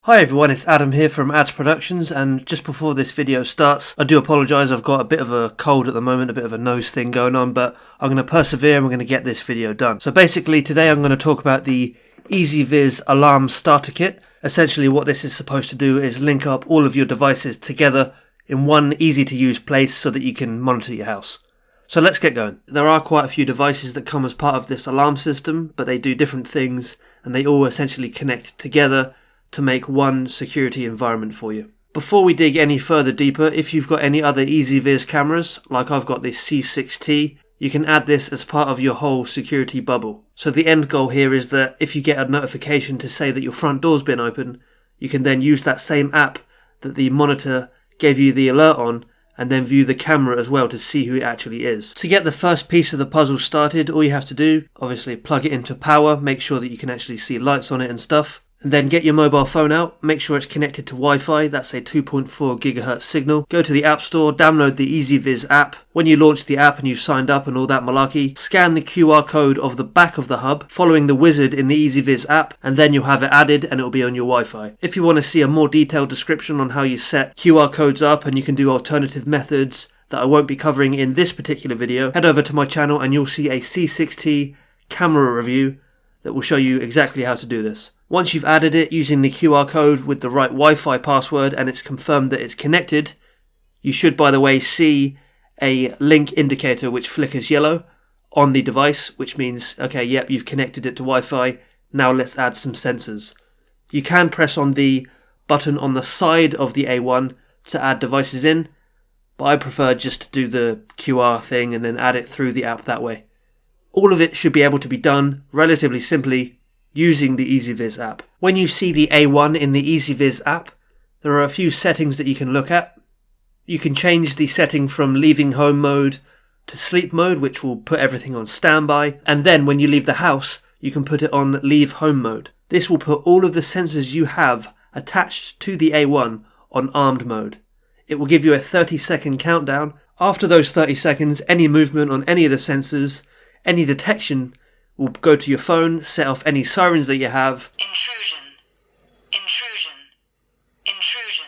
Hi everyone, it's Adam here from Ads Productions, and just before this video starts, I do apologise, I've got a bit of a cold at the moment, a bit of a nose thing going on, but I'm going to persevere and we're going to get this video done. So basically today I'm going to talk about the EZVIZ Alarm Starter Kit. Essentially what this is supposed to do is link up all of your devices together in one easy to use place so that you can monitor your house. So let's get going. There are quite a few devices that come as part of this alarm system, but they do different things and they all essentially connect together to make one security environment for you. Before we dig any further deeper, if you've got any other EZVIZ cameras, like I've got this C6T, you can add this as part of your whole security bubble. So the end goal here is that if you get a notification to say that your front door's been open, you can then use that same app that the monitor gave you the alert on and then view the camera as well to see who it actually is. To get the first piece of the puzzle started, all you have to do, obviously plug it into power, make sure that you can actually see lights on it and stuff. And then get your mobile phone out, make sure it's connected to Wi-Fi, that's a 2.4 GHz signal. Go to the App Store, download the EZVIZ app. When you launch the app and you've signed up and all that malarkey, scan the QR code of the back of the hub, following the wizard in the EZVIZ app, and then you'll have it added and it'll be on your Wi-Fi. If you want to see a more detailed description on how you set QR codes up and you can do alternative methods that I won't be covering in this particular video, head over to my channel and you'll see a C6T camera review that will show you exactly how to do this. Once you've added it using the QR code with the right Wi-Fi password and it's confirmed that it's connected, you should, by the way, see a link indicator which flickers yellow on the device, which means, okay, yep, you've connected it to Wi-Fi, now let's add some sensors. You can press on the button on the side of the A1 to add devices in, but I prefer just to do the QR thing and then add it through the app that way. All of it should be able to be done relatively simply using the EZVIZ app. When you see the A1 in the EZVIZ app, there are a few settings that you can look at. You can change the setting from leaving home mode to sleep mode, which will put everything on standby, and then when you leave the house, you can put it on leave home mode. This will put all of the sensors you have attached to the A1 on armed mode. It will give you a 30-second countdown. After those 30 seconds, any movement on any of the sensors, any detection will go to your phone, set off any sirens that you have. Intrusion. Intrusion. Intrusion.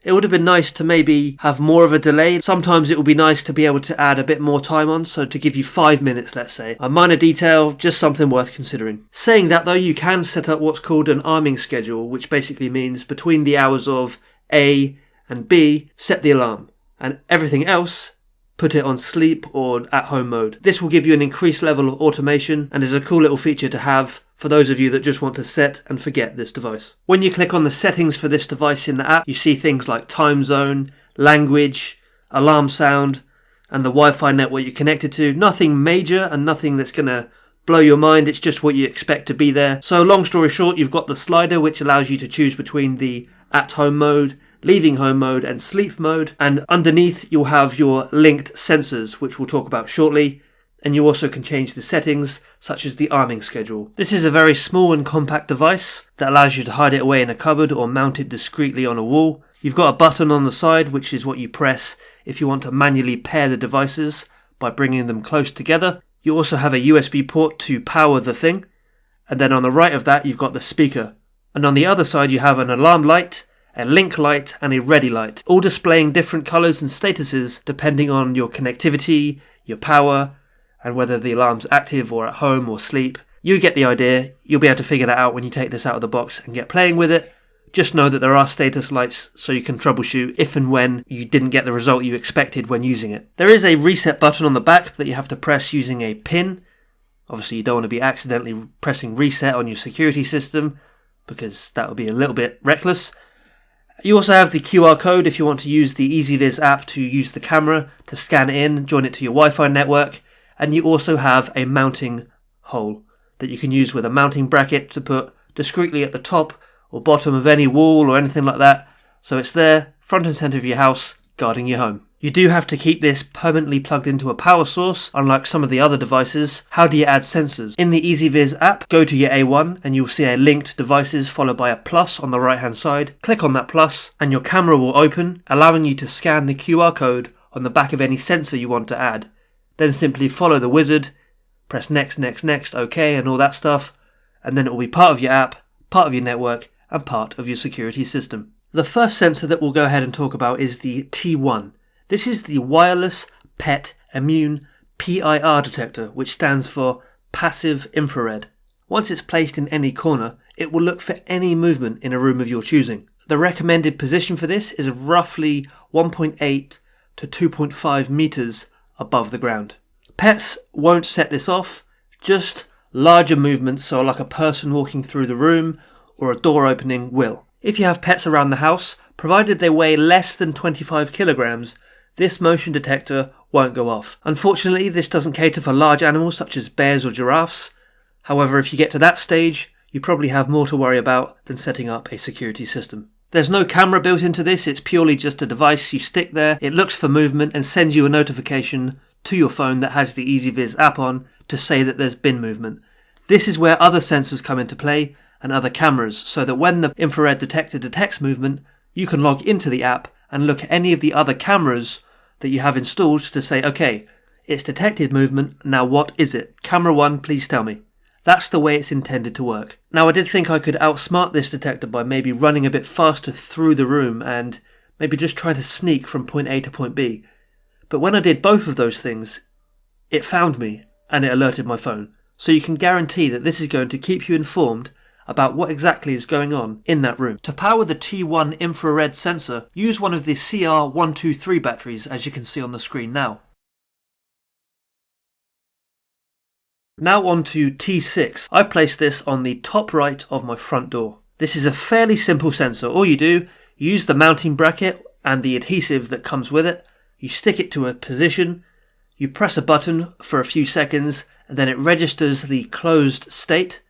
It would have been nice to maybe have more of a delay. Sometimes it would be nice to be able to add a bit more time on, so to give you 5 minutes, let's say. A minor detail, just something worth considering. Saying that though, you can set up what's called an arming schedule, which basically means between the hours of A and B, set the alarm, and everything else, put it on sleep or at home mode. This will give you an increased level of automation and is a cool little feature to have for those of you that just want to set and forget this device. When you click on the settings for this device in the app, you see things like time zone, language, alarm sound, and the Wi-Fi network you're connected to. Nothing major and nothing that's going to blow your mind, it's just what you expect to be there. So long story short, you've got the slider which allows you to choose between the at home mode, leaving home mode and sleep mode, and underneath you'll have your linked sensors, which we'll talk about shortly, and you also can change the settings such as the arming schedule. This is a very small and compact device that allows you to hide it away in a cupboard or mount it discreetly on a wall. You've got a button on the side which is what you press if you want to manually pair the devices by bringing them close together. You also have a USB port to power the thing, and then on the right of that you've got the speaker, and on the other side you have an alarm light, a link light and a ready light, all displaying different colours and statuses depending on your connectivity, your power, and whether the alarm's active or at home or sleep. You get the idea. You'll be able to figure that out when you take this out of the box and get playing with it. Just know that there are status lights so you can troubleshoot if and when you didn't get the result you expected when using it. There is a reset button on the back that you have to press using a pin. Obviously you don't want to be accidentally pressing reset on your security system because that would be a little bit reckless. You also have the QR code if you want to use the EZVIZ app to use the camera to scan it in, join it to your Wi-Fi network, and you also have a mounting hole that you can use with a mounting bracket to put discreetly at the top or bottom of any wall or anything like that, so it's there, front and centre of your house, guarding your home. You do have to keep this permanently plugged into a power source, unlike some of the other devices. How do you add sensors? In the EZVIZ app, go to your A1 and you'll see a linked devices followed by a plus on the right hand side. Click on that plus and your camera will open, allowing you to scan the QR code on the back of any sensor you want to add. Then simply follow the wizard, press next, OK and all that stuff, and then it will be part of your app, part of your network, and part of your security system. The first sensor that we'll go ahead and talk about is the T1. This is the Wireless PET Immune PIR detector, which stands for Passive Infrared. Once it's placed in any corner, it will look for any movement in a room of your choosing. The recommended position for this is roughly 1.8 to 2.5 meters above the ground. Pets won't set this off, just larger movements, so like a person walking through the room or a door opening will. If you have pets around the house, provided they weigh less than 25 kilograms, this motion detector won't go off. Unfortunately, this doesn't cater for large animals such as bears or giraffes. However, if you get to that stage, you probably have more to worry about than setting up a security system. There's no camera built into this, it's purely just a device you stick there. It looks for movement and sends you a notification to your phone that has the EZVIZ app on to say that there's been movement. This is where other sensors come into play and other cameras, so that when the infrared detector detects movement, you can log into the app and look at any of the other cameras that you have installed to say, okay, it's detected movement, now what is it? Camera 1, please tell me. That's the way it's intended to work. Now, I did think I could outsmart this detector by maybe running a bit faster through the room and maybe just trying to sneak from point A to point B. But when I did both of those things, it found me and it alerted my phone. So you can guarantee that this is going to keep you informed about what exactly is going on in that room. To power the T1 infrared sensor, use one of the CR123 batteries, as you can see on the screen now. Now on to T6. I placed this on the top right of my front door. This is a fairly simple sensor. All you do, you use the mounting bracket and the adhesive that comes with it. You stick it to a position, you press a button for a few seconds, and then it registers the closed state.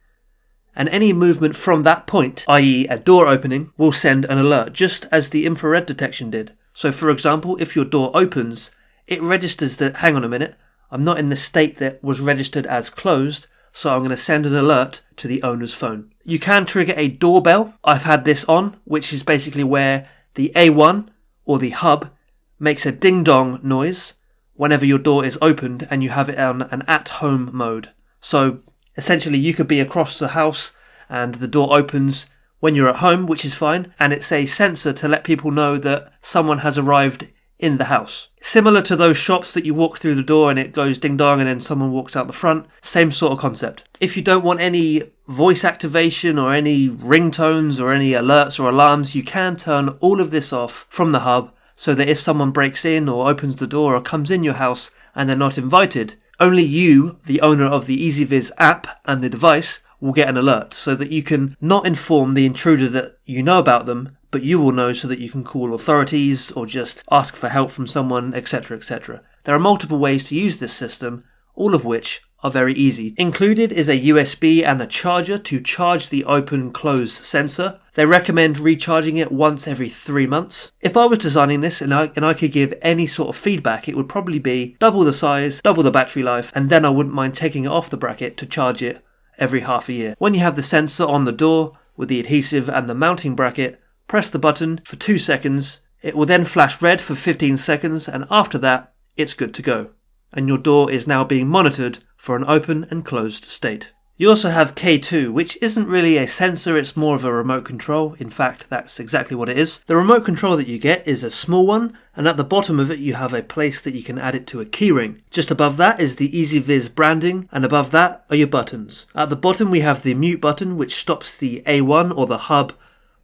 And any movement from that point, i.e. a door opening, will send an alert, just as the infrared detection did. So for example, if your door opens, it registers that, hang on a minute, I'm not in the state that was registered as closed, so I'm going to send an alert to the owner's phone. You can trigger a doorbell. I've had this on, which is basically where the A1 or the hub makes a ding-dong noise whenever your door is opened and you have it on an at-home mode. So essentially you could be across the house and the door opens when you're at home, which is fine, and it's a sensor to let people know that someone has arrived in the house. Similar to those shops that you walk through the door and it goes ding dong and then someone walks out the front, same sort of concept. If you don't want any voice activation or any ringtones or any alerts or alarms, you can turn all of this off from the hub so that if someone breaks in or opens the door or comes in your house and they're not invited, only you, the owner of the EZVIZ app and the device, will get an alert so that you can not inform the intruder that you know about them, but you will know so that you can call authorities or just ask for help from someone, etc, etc. There are multiple ways to use this system, all of which are very easy. Included is a USB and a charger to charge the open-close sensor. They recommend recharging it once every 3 months. If I was designing this and I could give any sort of feedback, it would probably be double the size, double the battery life, and then I wouldn't mind taking it off the bracket to charge it every half a year. When you have the sensor on the door with the adhesive and the mounting bracket, press the button for 2 seconds. It will then flash red for 15 seconds, and after that, it's good to go. And your door is now being monitored for an open and closed state. You also have K2, which isn't really a sensor, it's more of a remote control. In fact, that's exactly what it is. The remote control that you get is a small one, and at the bottom of it you have a place that you can add it to a keyring. Just above that is the EZVIZ branding, and above that are your buttons. At the bottom we have the mute button, which stops the A1 or the hub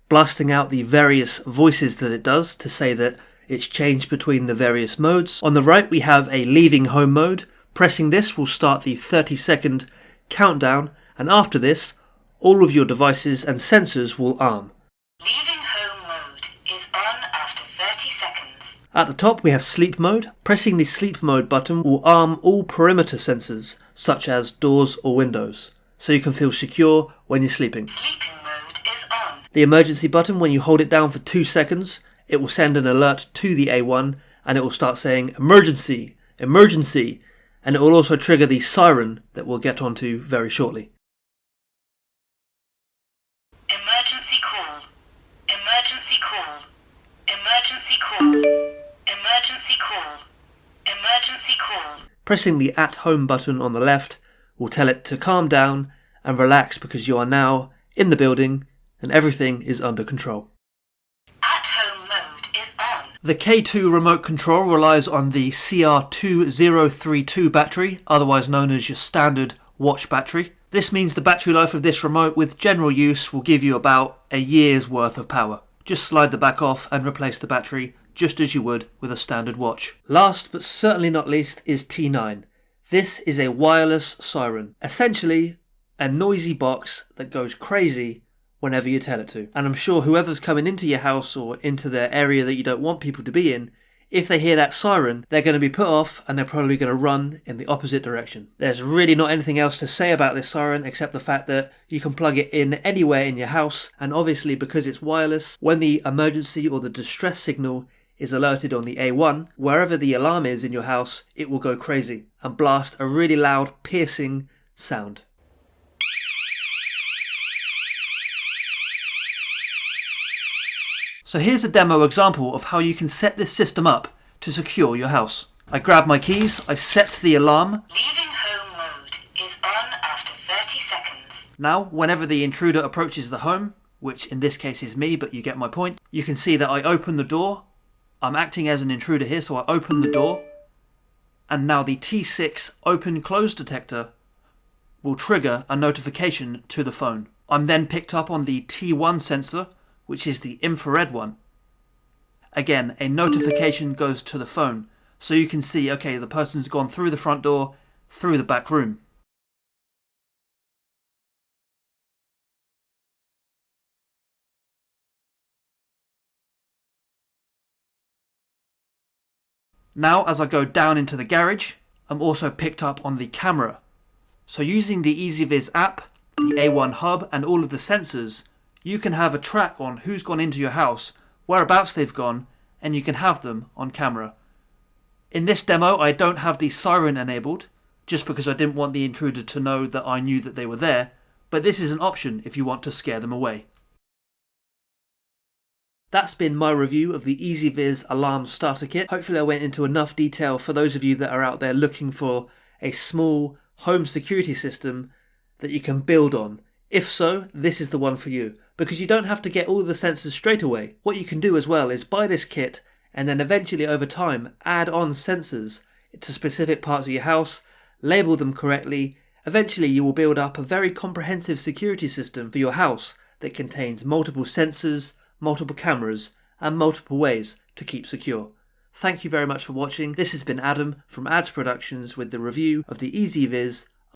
blasting out the various voices that it does to say that it's changed between the various modes. On the right we have a leaving home mode. Pressing this will start the 30-second countdown, and after this, all of your devices and sensors will arm. Leaving home mode is on after 30 seconds. At the top we have sleep mode. Pressing the sleep mode button will arm all perimeter sensors, such as doors or windows, so you can feel secure when you're sleeping. Sleeping mode is on. The emergency button, when you hold it down for 2 seconds, it will send an alert to the A1 and it will start saying emergency, emergency, and it will also trigger the siren that we'll get onto very shortly. Emergency call. Emergency call. Emergency call. Emergency call. Emergency call. Pressing the at home button on the left will tell it to calm down and relax because you are now in the building and everything is under control. At-home mode is on. The K2 remote control relies on the CR2032 battery, otherwise known as your standard watch battery. This means the battery life of this remote with general use will give you about a year's worth of power. Just slide the back off and replace the battery just as you would with a standard watch. Last but certainly not least is T9. This is a wireless siren, essentially a noisy box that goes crazy whenever you tell it to. And I'm sure whoever's coming into your house or into the area that you don't want people to be in, if they hear that siren, they're going to be put off and they're probably going to run in the opposite direction. There's really not anything else to say about this siren except the fact that you can plug it in anywhere in your house, and obviously because it's wireless, when the emergency or the distress signal is alerted on the A1, wherever the alarm is in your house, it will go crazy and blast a really loud, piercing sound. So here's a demo example of how you can set this system up to secure your house. I grab my keys, I set the alarm. Leaving home mode is on after 30 seconds. Now, whenever the intruder approaches the home, which in this case is me, but you get my point, you can see that I open the door. I'm acting as an intruder here, so I open the door. And now the T6 open-close detector will trigger a notification to the phone. I'm then picked up on the T1 sensor, which is the infrared one. Again, a notification goes to the phone, so you can see, okay, the person's gone through the front door, through the back room. Now, as I go down into the garage, I'm also picked up on the camera. So using the EZVIZ app, the A1 hub, and all of the sensors, you can have a track on who's gone into your house, whereabouts they've gone, and you can have them on camera. In this demo, I don't have the siren enabled, just because I didn't want the intruder to know that I knew that they were there, but this is an option if you want to scare them away. That's been my review of the EZVIZ Alarm Starter Kit. Hopefully I went into enough detail for those of you that are out there looking for a small home security system that you can build on. If so, this is the one for you, because you don't have to get all the sensors straight away. What you can do as well is buy this kit and then eventually over time add on sensors to specific parts of your house, label them correctly. Eventually you will build up a very comprehensive security system for your house that contains multiple sensors, multiple cameras, and multiple ways to keep secure. Thank you very much for watching. This has been Adam from Ads Productions with the review of the EZVIZ